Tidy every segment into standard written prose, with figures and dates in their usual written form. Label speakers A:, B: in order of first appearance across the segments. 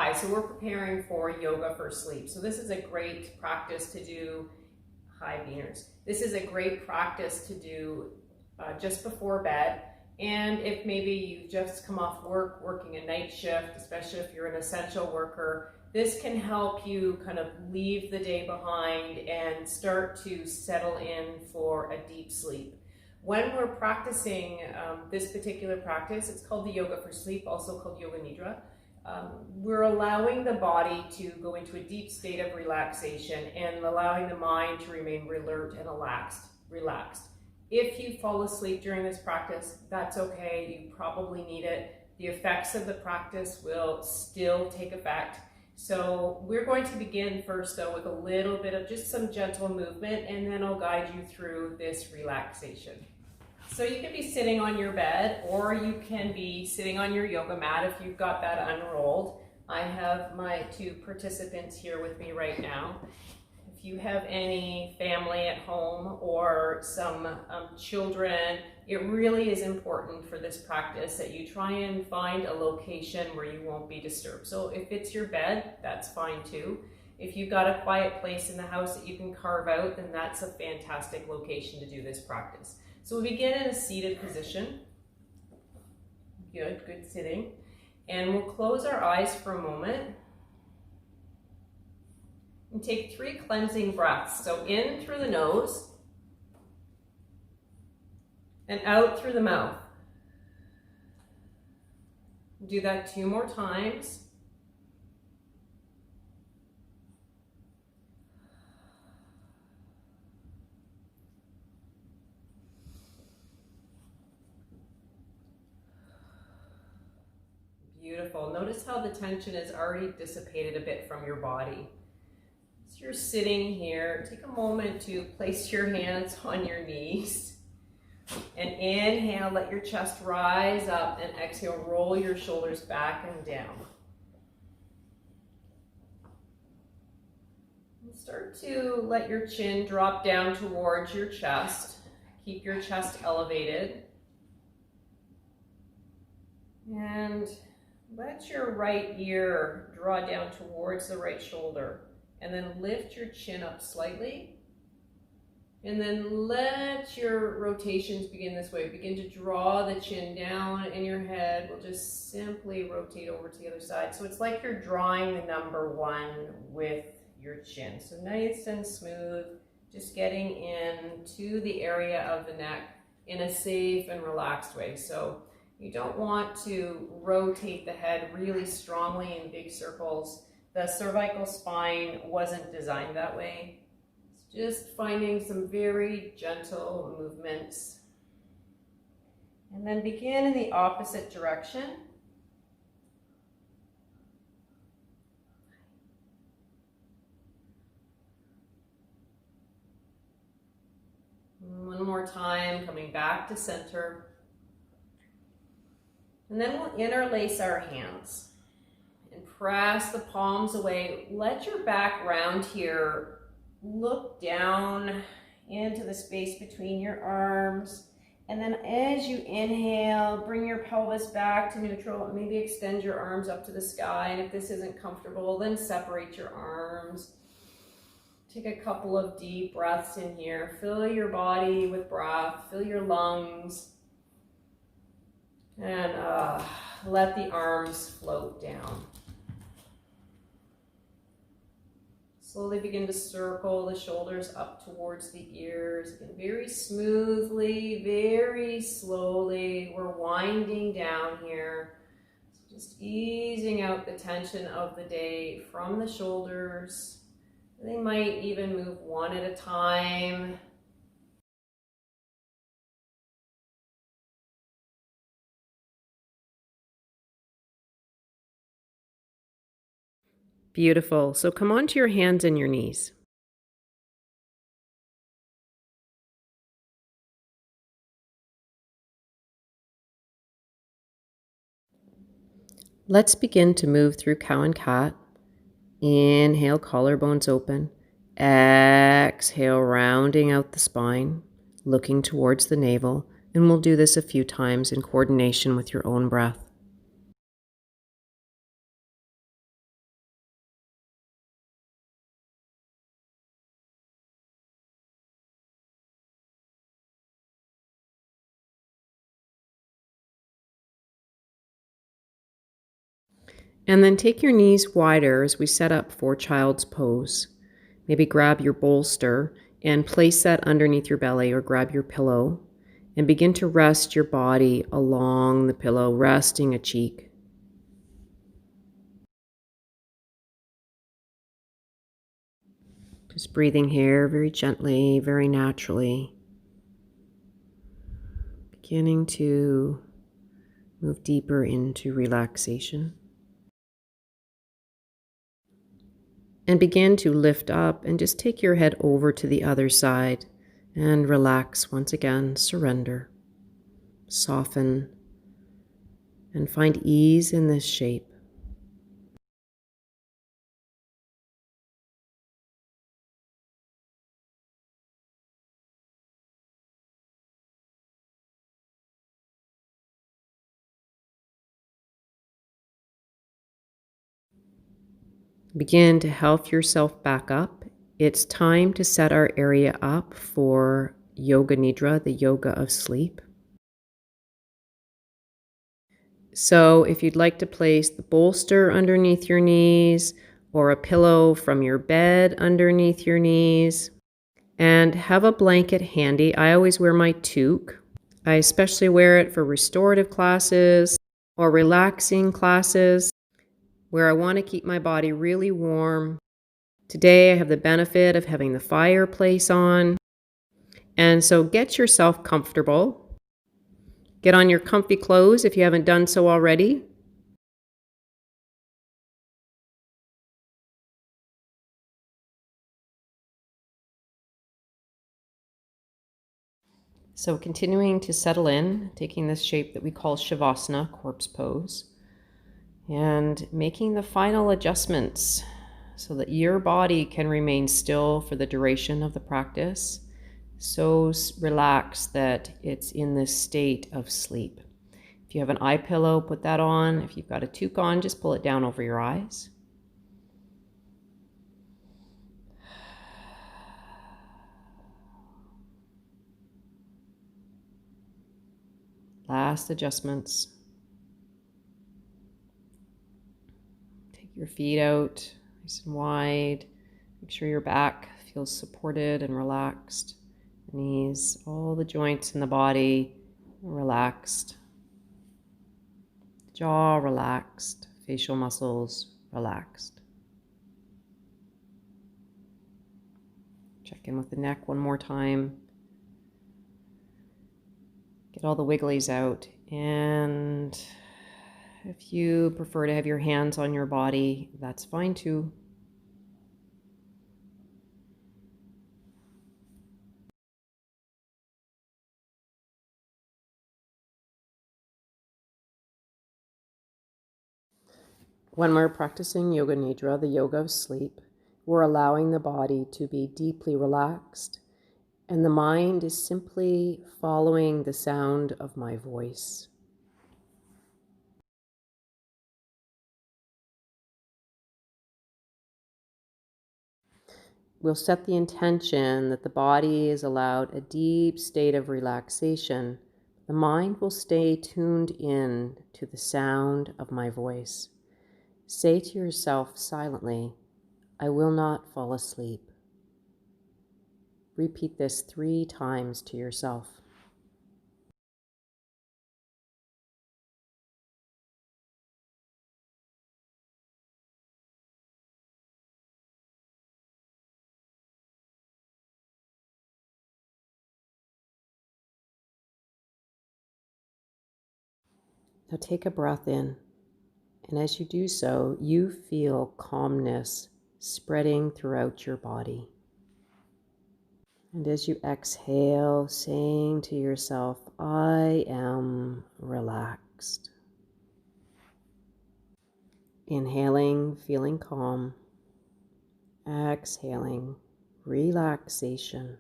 A: Hi, so we're preparing for yoga for sleep. So this is a great practice to do, hi Beaners. This is a great practice to do just before bed. And if maybe you've just come off work, working a night shift, especially if you're an essential worker, this can help you kind of leave the day behind and start to settle in for a deep sleep. When we're practicing this particular practice, it's called the yoga for sleep, also called yoga Nidra. We're allowing the body to go into a deep state of relaxation and allowing the mind to remain alert and relaxed. If you fall asleep during this practice, that's okay. You probably need it. The effects of the practice will still take effect. So we're going to begin first though with a little bit of just some gentle movement, and then I'll guide you through this relaxation. So you can be sitting on your bed, or you can be sitting on your yoga mat if you've got that unrolled. I have my two participants here with me right now. If you have any family at home or some children, it really is important for this practice that you try and find a location where you won't be disturbed. So if it's your bed, that's fine too. If you've got a quiet place in the house that you can carve out, then that's a fantastic location to do this practice. So we begin in a seated position. Good sitting. And we'll close our eyes for a moment and take 3 cleansing breaths. So in through the nose and out through the mouth. Do that 2 more times. Beautiful. Notice how the tension is already dissipated a bit from your body. As you're sitting here, take a moment to place your hands on your knees. And inhale, let your chest rise up, and exhale, roll your shoulders back and down. And start to let your chin drop down towards your chest. Keep your chest elevated. And let your right ear draw down towards the right shoulder, and then lift your chin up slightly. And then let your rotations begin this way. Begin to draw the chin down, and your head will just simply rotate over to the other side. So it's like you're drawing the number 1 with your chin. So nice and smooth, just getting into the area of the neck in a safe and relaxed way. So you don't want to rotate the head really strongly in big circles. The cervical spine wasn't designed that way. It's just finding some very gentle movements. And then begin in the opposite direction. One more time, coming back to center. And then we'll interlace our hands and press the palms away. Let your back round here. Look down into the space between your arms. And then as you inhale, bring your pelvis back to neutral. Maybe extend your arms up to the sky. And if this isn't comfortable, then separate your arms. Take a couple of deep breaths in here. Fill your body with breath. Fill your lungs. And let the arms float down. Slowly begin to circle the shoulders up towards the ears. Again, very smoothly, very slowly. We're winding down here. So just easing out the tension of the day from the shoulders. They might even move one at a time. Beautiful. So come onto your hands and your knees. Let's begin to move through cow and cat. Inhale, collarbones open. Exhale, rounding out the spine, looking towards the navel. And we'll do this a few times in coordination with your own breath.
B: And then take your knees wider as we set up for child's pose. Maybe grab your bolster and place that underneath your belly, or grab your pillow and begin to rest your body along the pillow, resting a cheek. Just breathing here very gently, very naturally. Beginning to move deeper into relaxation. And begin to lift up and just take your head over to the other side and relax once again, surrender, soften, and find ease in this shape. Begin to health yourself back up. It's time to set our area up for Yoga Nidra, the yoga of sleep. So if you'd like to place the bolster underneath your knees or a pillow from your bed underneath your knees, and have a blanket handy. I always wear my toque. I especially wear it for restorative classes or relaxing classes where I want to keep my body really warm. Today I have the benefit of having the fireplace on. And so get yourself comfortable. Get on your comfy clothes if you haven't done so already. So continuing to settle in, taking this shape that we call Shavasana, corpse pose, and making the final adjustments so that your body can remain still for the duration of the practice, so relaxed that it's in this state of sleep. If you have an eye pillow, put that on. If you've got a toque on, just pull it down over your eyes. Last adjustments. Take your feet out nice and wide. Make sure your back feels supported and relaxed. Knees, all the joints in the body relaxed. Jaw relaxed, facial muscles relaxed. Check in with the neck one more time. Get all the wigglies out. And if you prefer to have your hands on your body, that's fine too. When we're practicing Yoga Nidra, the yoga of sleep, we're allowing the body to be deeply relaxed, and the mind is simply following the sound of my voice. We'll set the intention that the body is allowed a deep state of relaxation. The mind will stay tuned in to the sound of my voice. Say to yourself silently, I will not fall asleep. Repeat this 3 times to yourself. Now take a breath in, and as you do so, you feel calmness spreading throughout your body. And as you exhale, saying to yourself, I am relaxed. Inhaling, feeling calm. Exhaling, relaxation.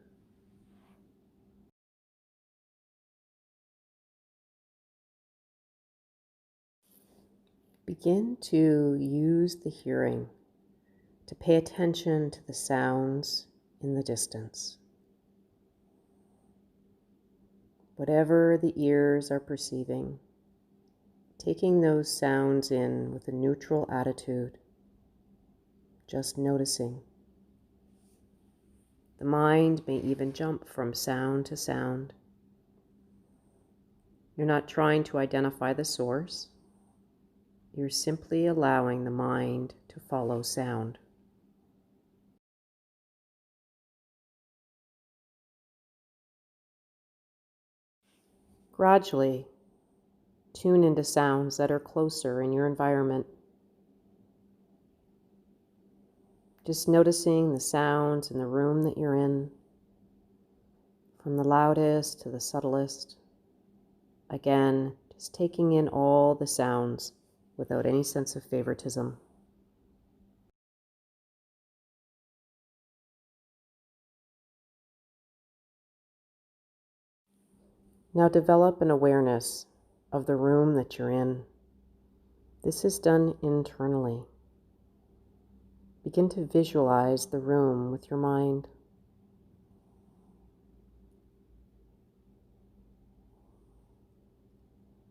B: Begin to use the hearing to pay attention to the sounds in the distance. Whatever the ears are perceiving, taking those sounds in with a neutral attitude, just noticing. The mind may even jump from sound to sound. You're not trying to identify the source. You're simply allowing the mind to follow sound. Gradually, tune into sounds that are closer in your environment. Just noticing the sounds in the room that you're in, from the loudest to the subtlest. Again, just taking in all the sounds without any sense of favoritism. Now develop an awareness of the room that you're in. This is done internally. Begin to visualize the room with your mind.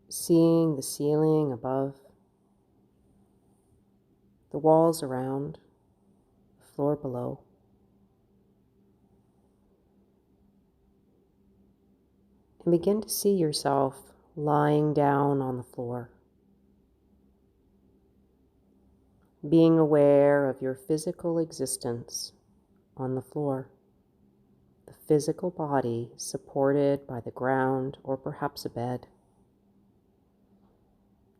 B: Seeing the ceiling above, the walls around, the floor below. And begin to see yourself lying down on the floor. Being aware of your physical existence on the floor. The physical body supported by the ground or perhaps a bed.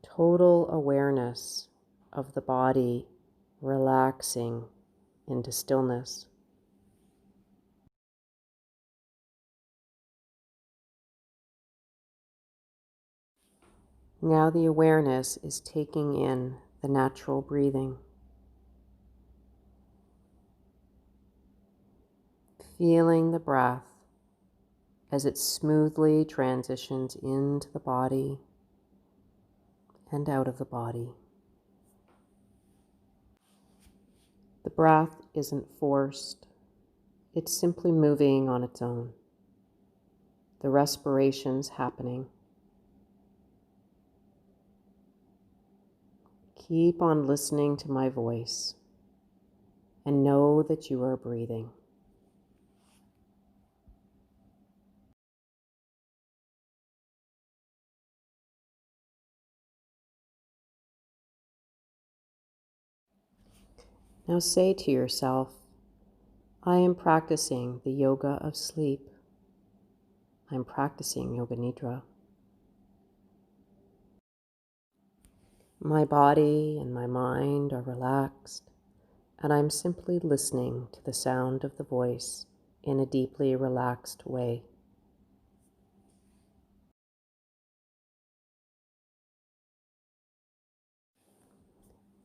B: Total awareness of the body relaxing into stillness. Now the awareness is taking in the natural breathing. Feeling the breath as it smoothly transitions into the body and out of the body. The breath isn't forced, it's simply moving on its own. The respiration's happening. Keep on listening to my voice and know that you are breathing. Now say to yourself, I am practicing the yoga of sleep. I'm practicing Yoga Nidra. My body and my mind are relaxed, and I'm simply listening to the sound of the voice in a deeply relaxed way.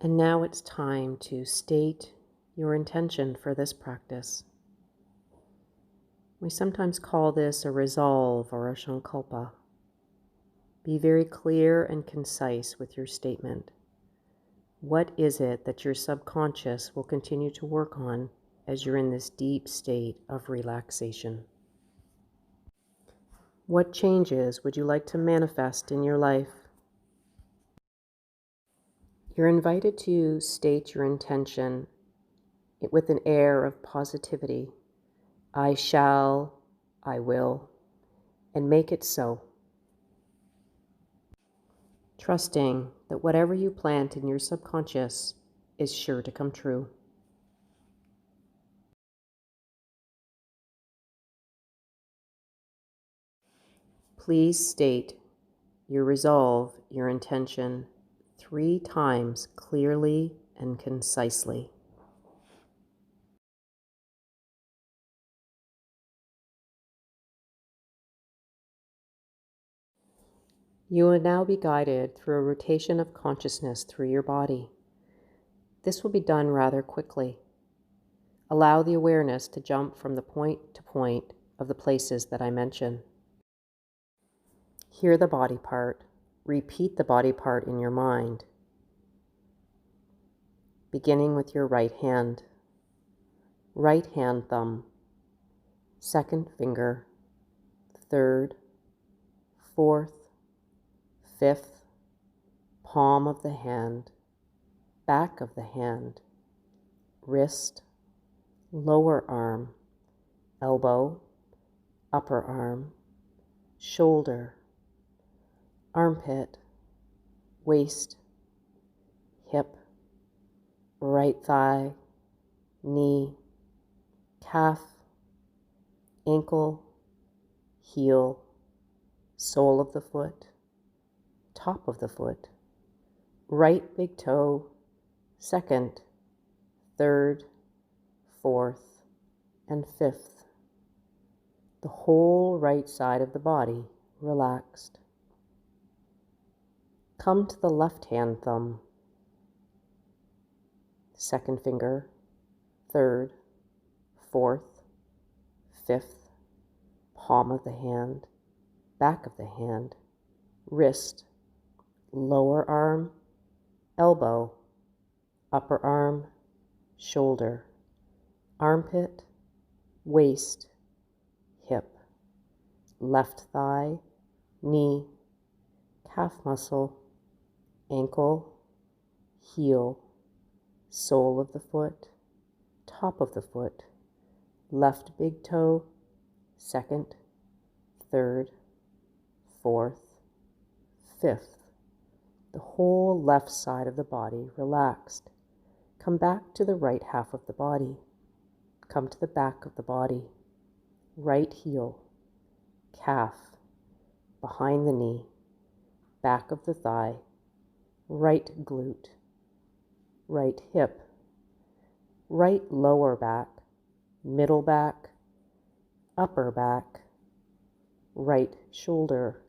B: And now it's time to state your intention for this practice. We sometimes call this a resolve or a sankalpa. Be very clear and concise with your statement. What is it that your subconscious will continue to work on as you're in this deep state of relaxation? What changes would you like to manifest in your life? You're invited to state your intention with an air of positivity. I shall, I will, and make it so. Trusting that whatever you plant in your subconscious is sure to come true. Please state your resolve, your intention 3 times clearly and concisely. You will now be guided through a rotation of consciousness through your body. This will be done rather quickly. Allow the awareness to jump from the point to point of the places that I mention. Hear the body part. Repeat the body part in your mind, beginning with your right hand thumb, second finger, third, fourth, fifth, palm of the hand, back of the hand, wrist, lower arm, elbow, upper arm, shoulder, armpit, waist, hip, right thigh, knee, calf, ankle, heel, sole of the foot, top of the foot, right big toe, second, third, fourth, and fifth. The whole right side of the body relaxed. Come to the left hand thumb, second finger, third, fourth, fifth, palm of the hand, back of the hand, wrist, lower arm, elbow, upper arm, shoulder, armpit, waist, hip, left thigh, knee, calf muscle, ankle, heel, sole of the foot, top of the foot, left big toe, second, third, fourth, fifth. The whole left side of the body relaxed. Come back to the right half of the body. Come to the back of the body. Right heel, calf, behind the knee, back of the thigh, right glute, right hip, right lower back, middle back, upper back, right shoulder,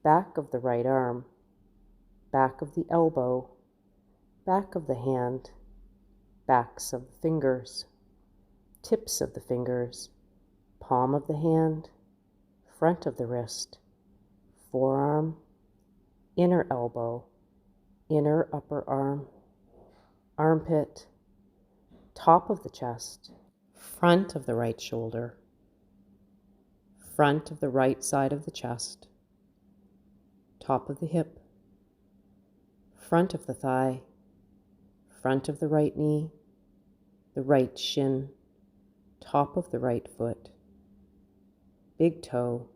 B: back of the right arm, back of the elbow, back of the hand, backs of the fingers, tips of the fingers, palm of the hand, front of the wrist, forearm, inner elbow, inner upper arm, armpit, top of the chest, front of the right shoulder, front of the right side of the chest, top of the hip, front of the thigh, front of the right knee, the right shin, top of the right foot, big toe,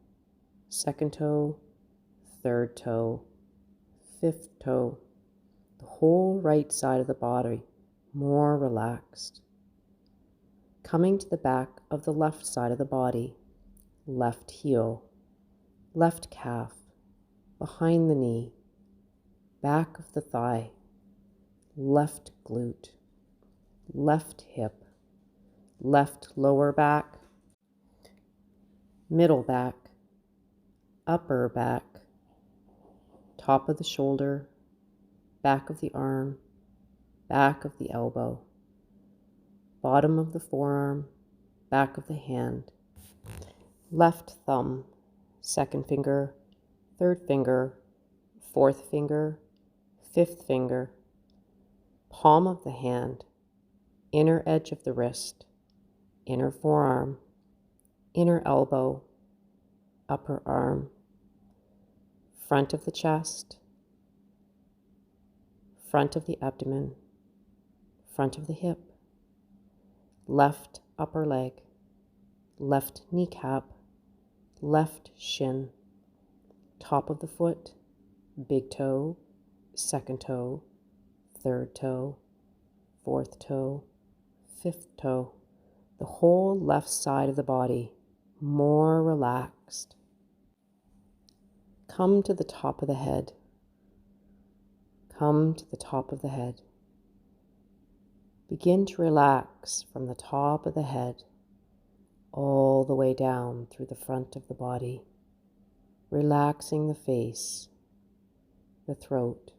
B: second toe, third toe, fifth toe, the whole right side of the body more relaxed. Coming to the back of the left side of the body, left heel, left calf, behind the knee, back of the thigh, left glute, left hip, left lower back, middle back, upper back, top of the shoulder, back of the arm, back of the elbow, bottom of the forearm, back of the hand, left thumb, second finger, third finger, fourth finger, fifth finger, palm of the hand, inner edge of the wrist, inner forearm, inner elbow, upper arm, front of the chest, front of the abdomen, front of the hip, left upper leg, left kneecap, left shin, top of the foot, big toe, second toe, third toe, fourth toe, fifth toe, the whole left side of the body more relaxed. Come to the top of the head. Come to the top of the head. Begin to relax from the top of the head all the way down through the front of the body, relaxing the face, the throat,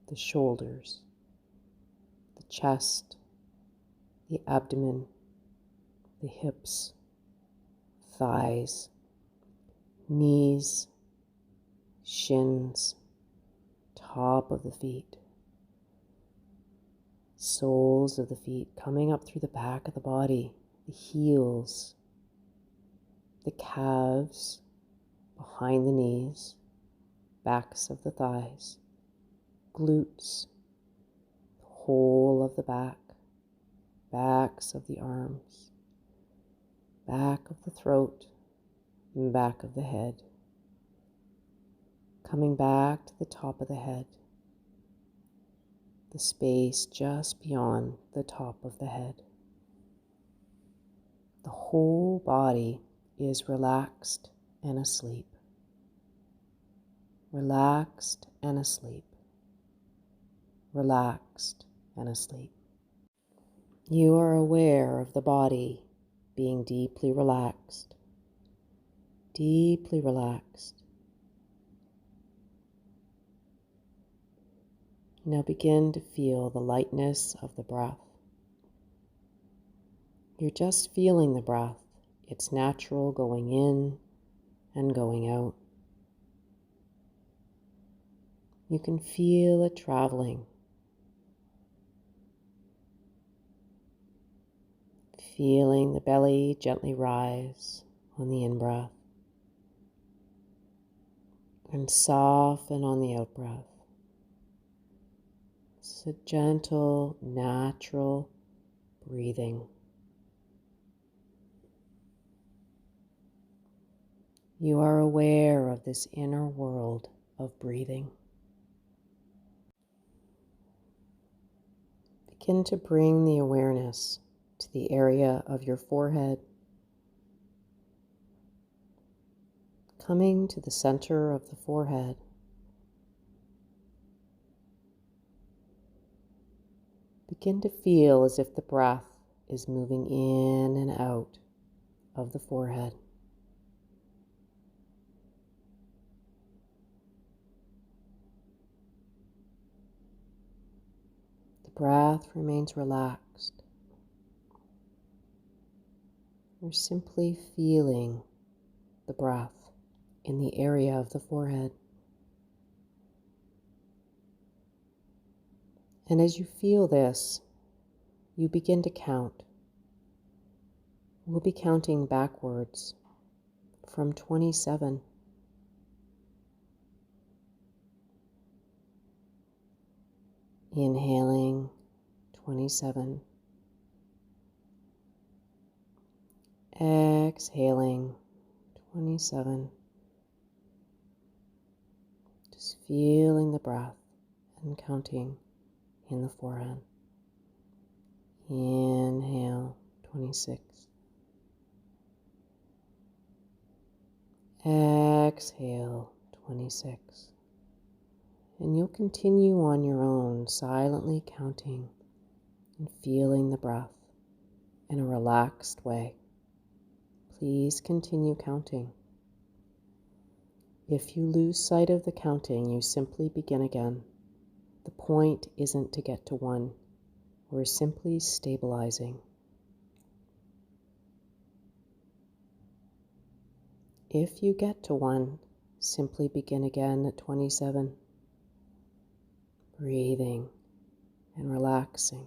B: the shoulders, the chest, the abdomen, the hips, thighs, knees, shins, top of the feet, soles of the feet coming up through the back of the body, the heels, the calves, behind the knees, backs of the thighs, glutes, the whole of the back, backs of the arms, back of the throat, and back of the head. Coming back to the top of the head, the space just beyond the top of the head. The whole body is relaxed and asleep. Relaxed and asleep. Relaxed and asleep. You are aware of the body being deeply relaxed. Deeply relaxed. Now begin to feel the lightness of the breath. You're just feeling the breath. It's natural going in and going out. You can feel it traveling. Feeling the belly gently rise on the in-breath and soften on the out-breath. It's a gentle, natural breathing. You are aware of this inner world of breathing. Begin to bring the awareness to the area of your forehead, coming to the center of the forehead. Begin to feel as if the breath is moving in and out of the forehead. The breath remains relaxed. You're simply feeling the breath in the area of the forehead. And as you feel this, you begin to count. We'll be counting backwards from 27. Inhaling 27. Exhaling 27. Just feeling the breath and counting in the forehead. Inhale 26. Exhale 26. And you'll continue on your own, silently counting and feeling the breath in a relaxed way. Please continue counting. If you lose sight of the counting, you simply begin again. The point isn't to get to 1. We're simply stabilizing. If you get to 1, simply begin again at 27. Breathing and relaxing.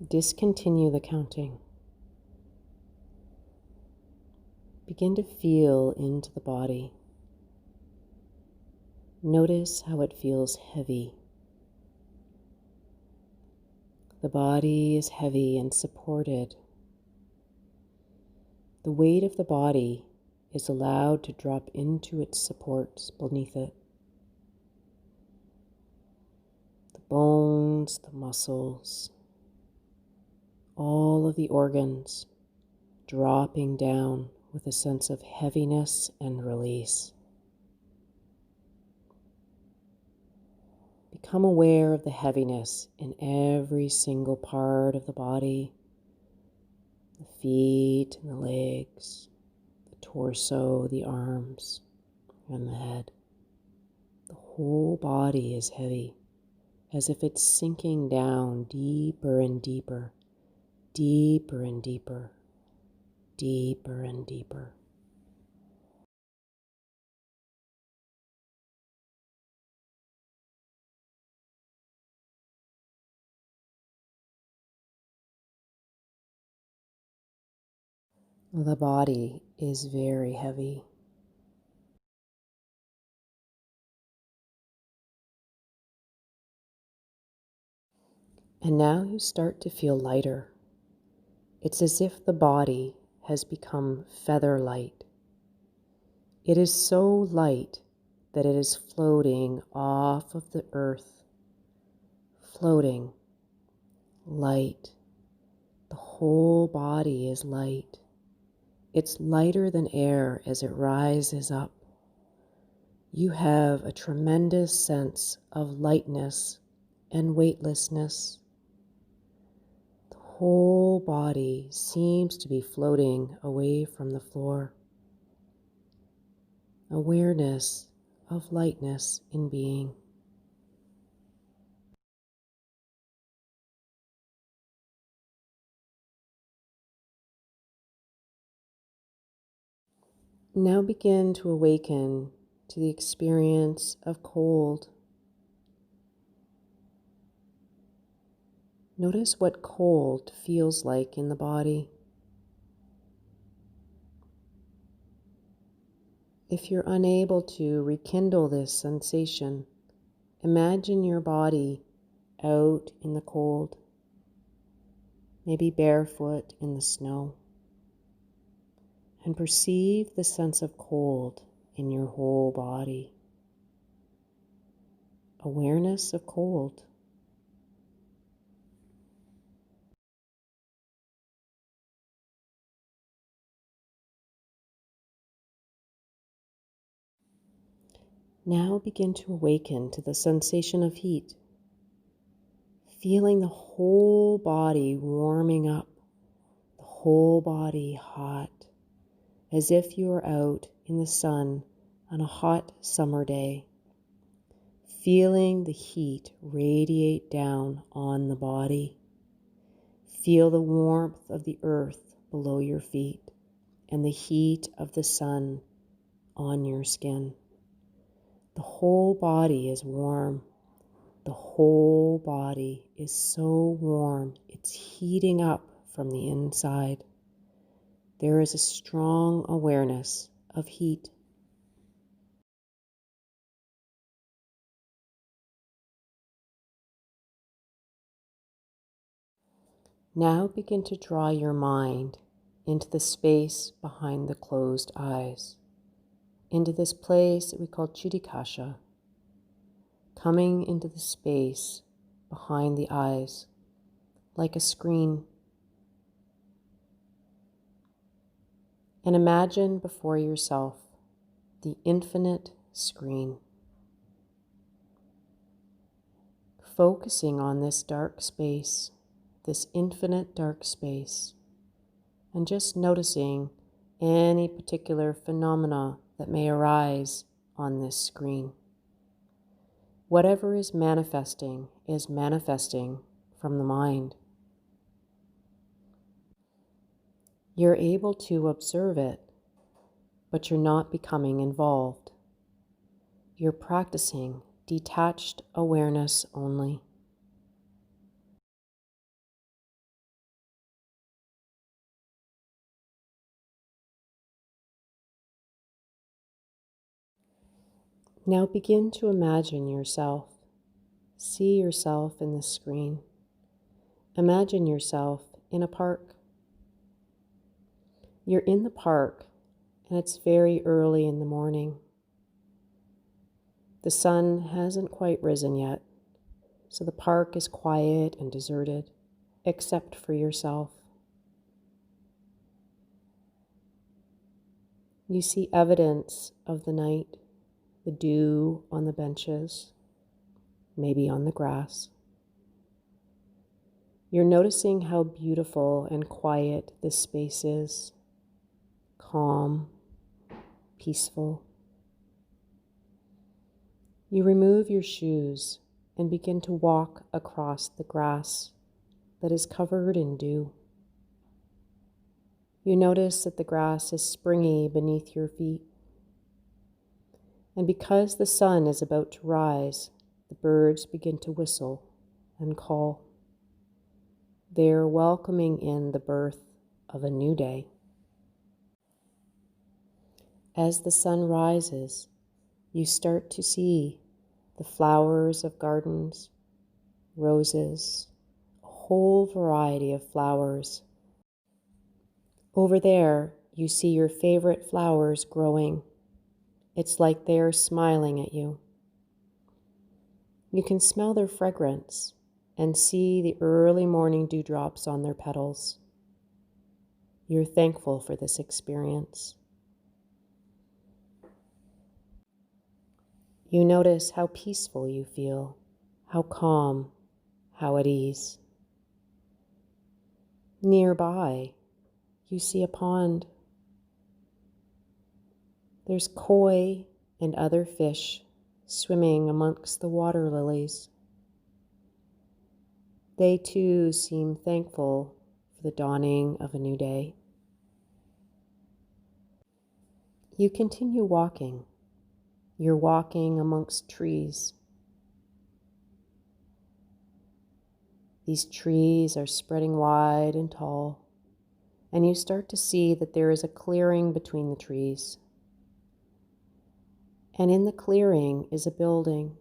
B: Discontinue the counting. Begin to feel into the body. Notice how it feels heavy. The body is heavy and supported. The weight of the body is allowed to drop into its supports beneath it. The bones, the muscles, all of the organs dropping down with a sense of heaviness and release. Become aware of the heaviness in every single part of the body, the feet and the legs, the torso, the arms, and the head. The whole body is heavy, as if it's sinking down deeper and deeper, deeper and deeper, deeper and deeper. The body is very heavy. And now you start to feel lighter. It's as if the body has become feather light. It is so light that it is floating off of the earth, floating, light. The whole body is light. It's lighter than air as it rises up. You have a tremendous sense of lightness and weightlessness. The whole body seems to be floating away from the floor. Awareness of lightness in being. Now begin to awaken to the experience of cold. Notice what cold feels like in the body. If you're unable to rekindle this sensation, imagine your body out in the cold, maybe barefoot in the snow, and perceive the sense of cold in your whole body. Awareness of cold. Now begin to awaken to the sensation of heat, feeling the whole body warming up, the whole body hot, as if you are out in the sun on a hot summer day, feeling the heat radiate down on the body. Feel the warmth of the earth below your feet and the heat of the sun on your skin. The whole body is warm. The whole body is so warm, it's heating up from the inside. There is a strong awareness of heat. Now begin to draw your mind into the space behind the closed eyes, into this place that we call Judikasha, coming into the space behind the eyes, like a screen. And imagine before yourself the infinite screen. Focusing on this dark space, this infinite dark space, and just noticing any particular phenomena that may arise on this screen. Whatever is manifesting from the mind. You're able to observe it, but you're not becoming involved. You're practicing detached awareness only. Now begin to imagine yourself. See yourself in the screen. Imagine yourself in a park. You're in the park and it's very early in the morning. The sun hasn't quite risen yet, so the park is quiet and deserted, except for yourself. You see evidence of the night, the dew on the benches, maybe on the grass. You're noticing how beautiful and quiet this space is, calm, peaceful. You remove your shoes and begin to walk across the grass that is covered in dew. You notice that the grass is springy beneath your feet. And because the sun is about to rise, the birds begin to whistle and call. They're welcoming in the birth of a new day. As the sun rises, you start to see the flowers of gardens, roses, a whole variety of flowers. Over there, you see your favorite flowers growing. It's like they are smiling at you. You can smell their fragrance and see the early morning dewdrops on their petals. You're thankful for this experience. You notice how peaceful you feel, how calm, how at ease. Nearby, you see a pond. There's koi and other fish swimming amongst the water lilies. They too seem thankful for the dawning of a new day. You continue walking. You're walking amongst trees. These trees are spreading wide and tall, and you start to see that there is a clearing between the trees. And in the clearing is a building.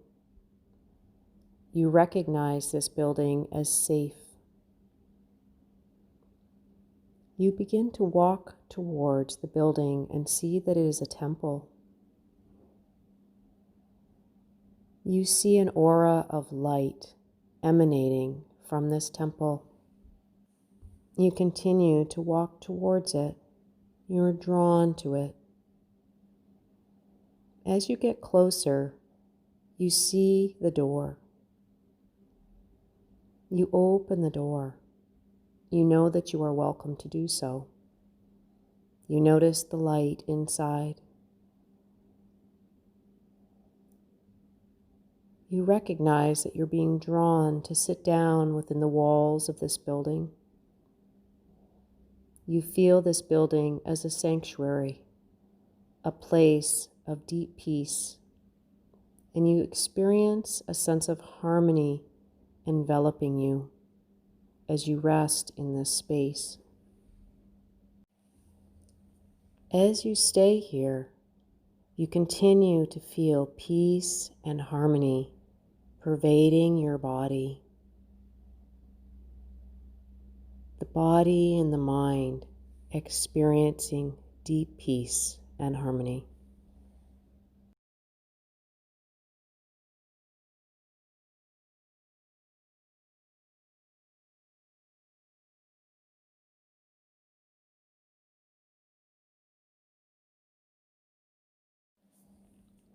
B: You recognize this building as safe. You begin to walk towards the building and see that it is a temple. You see an aura of light emanating from this temple. You continue to walk towards it. You are drawn to it. As you get closer, you see the door. You open the door. You know that you are welcome to do so. You notice the light inside. You recognize that you're being drawn to sit down within the walls of this building. You feel this building as a sanctuary, a place of deep peace, and you experience a sense of harmony enveloping you as you rest in this space. As you stay here, you continue to feel peace and harmony pervading your body. The body and the mind experiencing deep peace and harmony.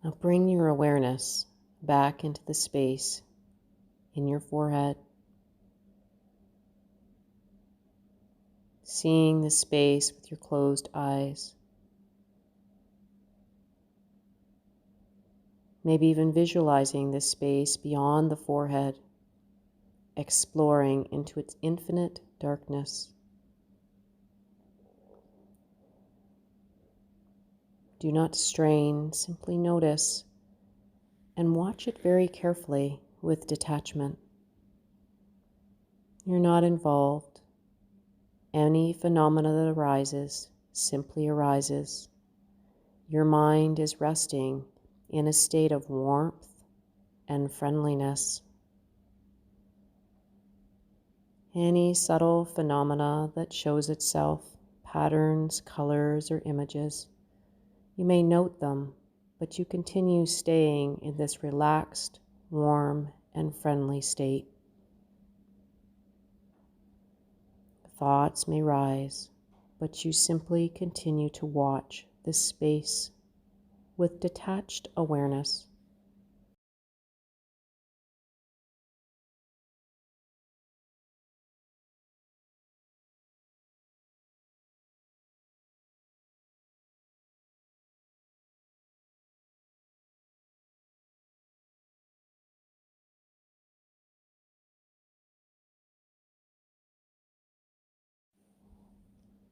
B: Now bring your awareness back into the space in your forehead, seeing the space with your closed eyes. Maybe even visualizing this space beyond the forehead, exploring into its infinite darkness. Do not strain, simply notice and watch it very carefully with detachment. You're not involved. Any phenomena that arises simply arises. Your mind is resting in a state of warmth and friendliness. Any subtle phenomena that shows itself, patterns, colors, or images, you may note them, but you continue staying in this relaxed, warm, and friendly state. Thoughts may rise, but you simply continue to watch this space with detached awareness.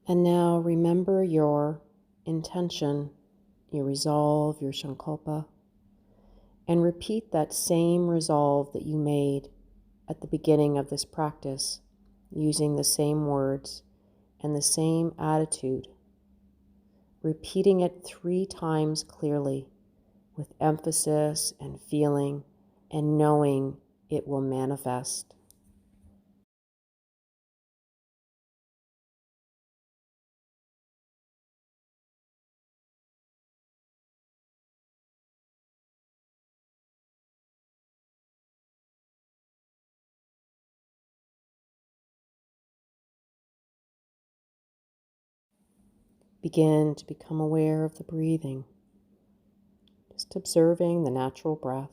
B: And now remember your intention, your resolve, your sankalpa, and repeat that same resolve that you made at the beginning of this practice, using the same words and the same attitude, repeating it 3 times clearly with emphasis and feeling and knowing it will manifest. Begin to become aware of the breathing, just observing the natural breath,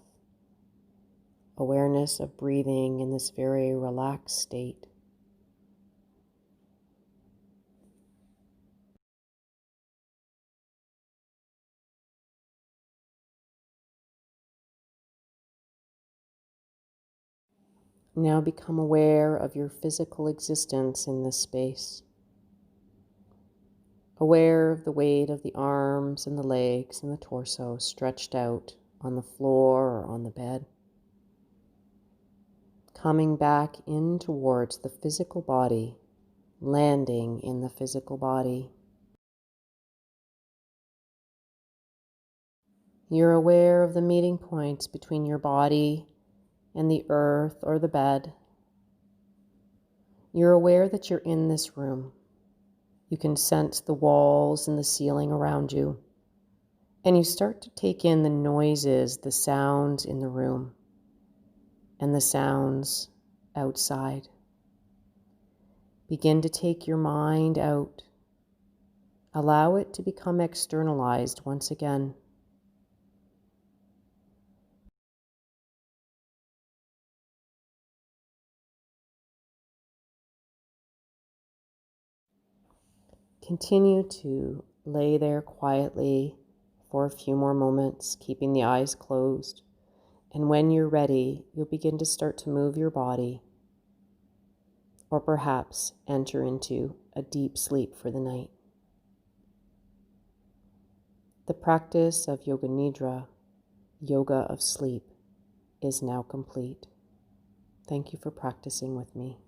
B: awareness of breathing in this very relaxed state. Now become aware of your physical existence in this space. Aware of the weight of the arms and the legs and the torso stretched out on the floor or on the bed. Coming back in towards the physical body, landing in the physical body. You're aware of the meeting points between your body and the earth or the bed. You're aware that you're in this room. You can sense the walls and the ceiling around you. And you start to take in the noises, the sounds in the room, and the sounds outside. Begin to take your mind out. Allow it to become externalized once again. Continue to lay there quietly for a few more moments, keeping the eyes closed. And when you're ready, you'll begin to start to move your body, or perhaps enter into a deep sleep for the night. The practice of Yoga Nidra, yoga of sleep, is now complete. Thank you for practicing with me.